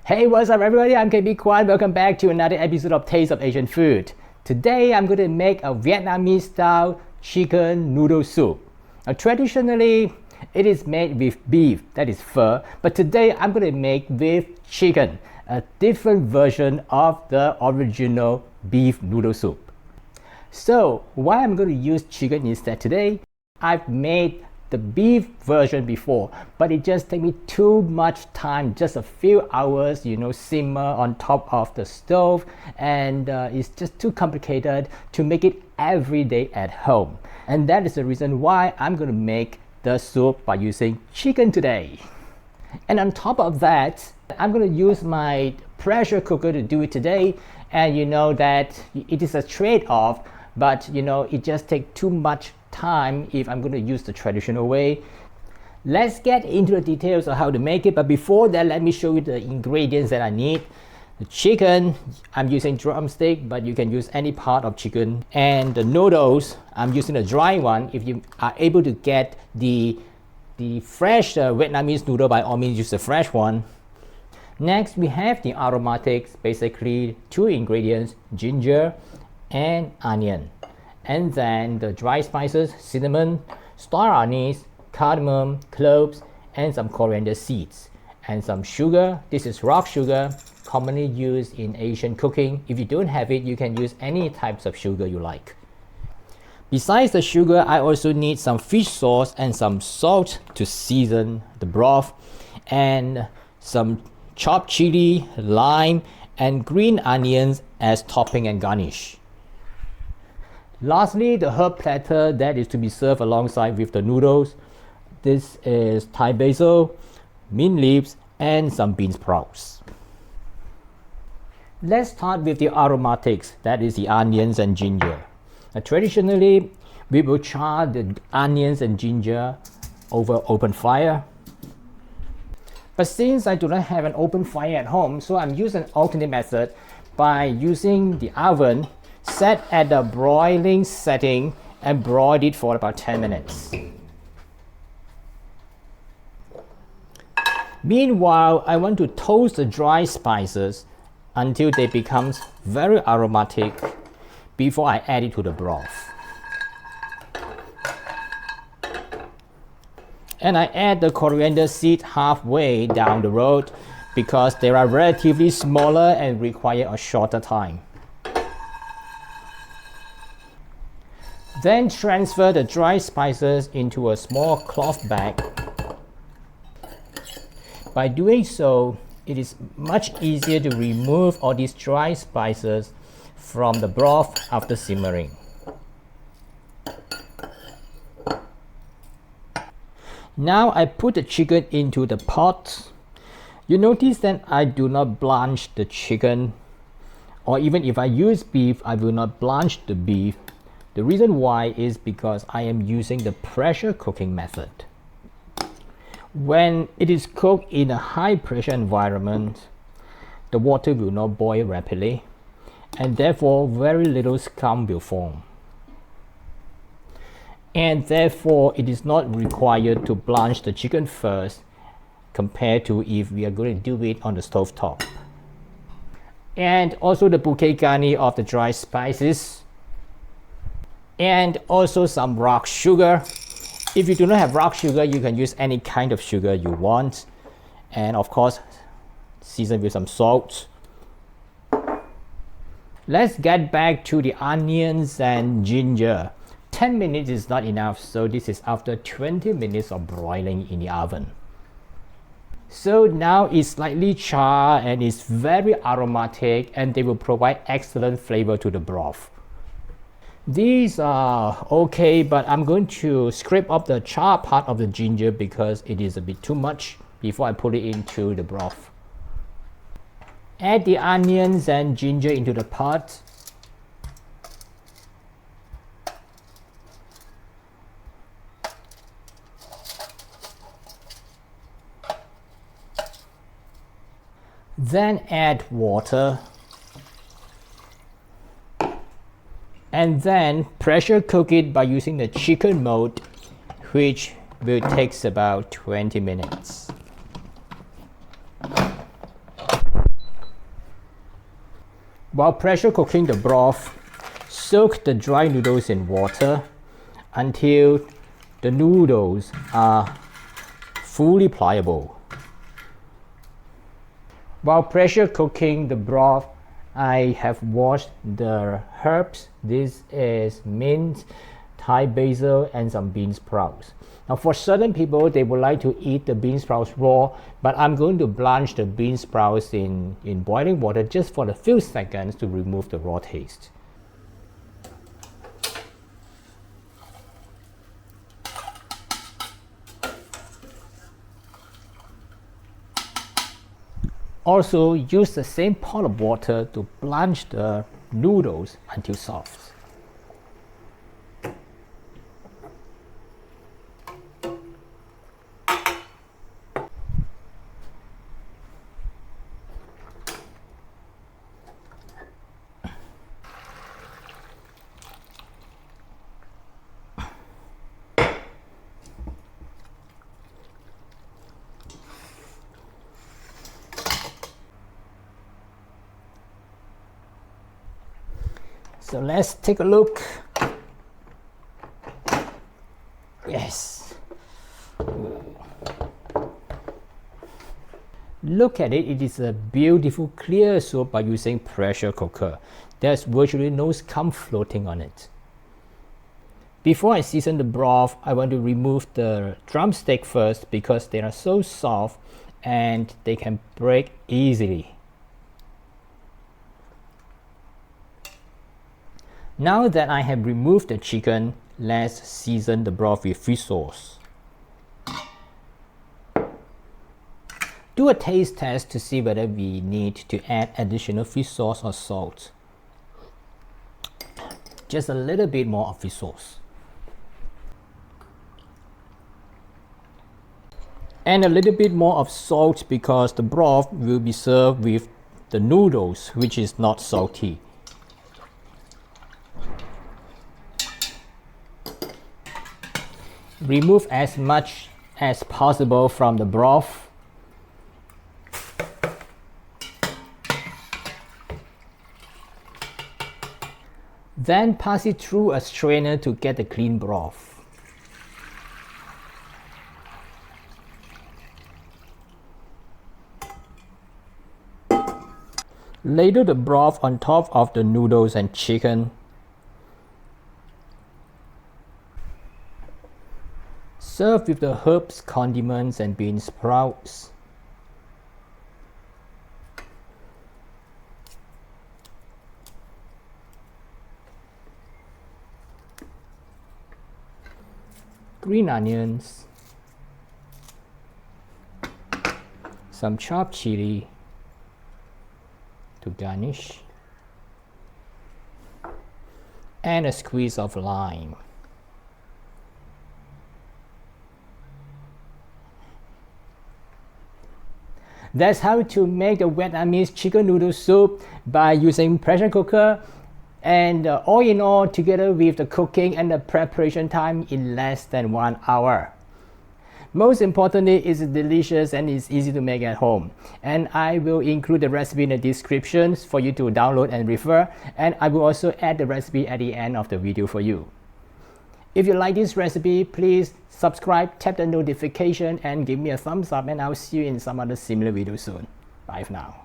Hey, what's up everybody? I'm KB Kwan. Welcome back to another episode of Taste of Asian Food. Today I'm going to make a Vietnamese style chicken noodle soup. Now, traditionally it is made with beef, that is pho, but today I'm going to make with chicken, a different version of the original beef noodle soup. So why I'm going to use chicken instead today? I've made the beef version before, but it just takes me too much time, just a few hours, simmer on top of the stove, and it's just too complicated to make it every day at home. And that is the reason why I'm going to make the soup by using chicken today. And on top of that, I'm going to use my pressure cooker to do it today. And you know that it is a trade-off, but it just takes too much time if I'm going to use the traditional way. Let's get into the details of how to make it, but before that, let me show you the ingredients that I need. The chicken, I'm using drumstick, but you can use any part of chicken. And the noodles, I'm using a dry one. If you are able to get the fresh Vietnamese noodle, by all means use the fresh one. Next, we have the aromatics, basically two ingredients, ginger and onion. And then the dry spices, cinnamon, star anise, cardamom, cloves, and some coriander seeds. And some sugar. This is rock sugar, commonly used in Asian cooking. If you don't have it, you can use any types of sugar you like. Besides the sugar, I also need some fish sauce and some salt to season the broth, and some chopped chili, lime, and green onions as topping and garnish. Lastly, the herb platter that is to be served alongside with the noodles. This is Thai basil, mint leaves, and some bean sprouts. Let's start with the aromatics, that is the onions and ginger. Now, traditionally, we will char the onions and ginger over open fire. But since I do not have an open fire at home, so I'm using an alternate method by using the oven set at the broiling setting and broil it for about 10 minutes. Meanwhile, I want to toast the dry spices until they become very aromatic before I add it to the broth. And I add the coriander seed halfway down the road because they are relatively smaller and require a shorter time. Then transfer the dry spices into a small cloth bag. By doing so, it is much easier to remove all these dry spices from the broth after simmering. Now I put the chicken into the pot. You notice that I do not blanch the chicken, or even if I use beef, I will not blanch the beef. The reason why is because I am using the pressure cooking method. When it is cooked in a high pressure environment, the water will not boil rapidly, and therefore very little scum will form. And therefore it is not required to blanch the chicken first compared to if we are going to do it on the stove top. And also the bouquet garni of the dry spices, and also some rock sugar. If you do not have rock sugar, you can use any kind of sugar you want, and of course season with some salt. Let's get back to the onions and ginger. 10 minutes is not enough, so this is after 20 minutes of broiling in the oven. So now it's slightly charred and it's very aromatic, and they will provide excellent flavor to the broth. These are okay, but I'm going to scrape up the char part of the ginger because it is a bit too much before I put it into the broth. Add the onions and ginger into the pot. Then add water. And then pressure cook it by using the chicken mold, which will take about 20 minutes. While pressure cooking the broth, soak the dry noodles in water until the noodles are fully pliable. While pressure cooking the broth, I have washed the herbs. This is mint, Thai basil, and some bean sprouts. Now for certain people, they would like to eat the bean sprouts raw, but I'm going to blanch the bean sprouts in boiling water just for a few seconds to remove the raw taste. Also, use the same pot of water to blanch the noodles until soft. So let's take a look. Yes. Look at it, it is a beautiful clear soup by using pressure cooker. There's virtually no scum floating on it. Before I season the broth, I want to remove the drumstick first because they are so soft and they can break easily. Now that I have removed the chicken, let's season the broth with fish sauce. Do a taste test to see whether we need to add additional fish sauce or salt. Just a little bit more of fish sauce. And a little bit more of salt because the broth will be served with the noodles, which is not salty. Remove as much as possible from the broth. Then pass it through a strainer to get the clean broth. Ladle the broth on top of the noodles and chicken. Serve with the herbs, condiments, and bean sprouts. Green onions, some chopped chili to garnish, and a squeeze of lime. That's how to make the Vietnamese chicken noodle soup by using pressure cooker, and all in all, together with the cooking and the preparation time in less than 1 hour. Most importantly, it's delicious and it's easy to make at home. And I will include the recipe in the descriptions for you to download and refer, and I will also add the recipe at the end of the video for you. If you like this recipe, please subscribe, tap the notification, and give me a thumbs up, and I'll see you in some other similar video soon. Bye for now.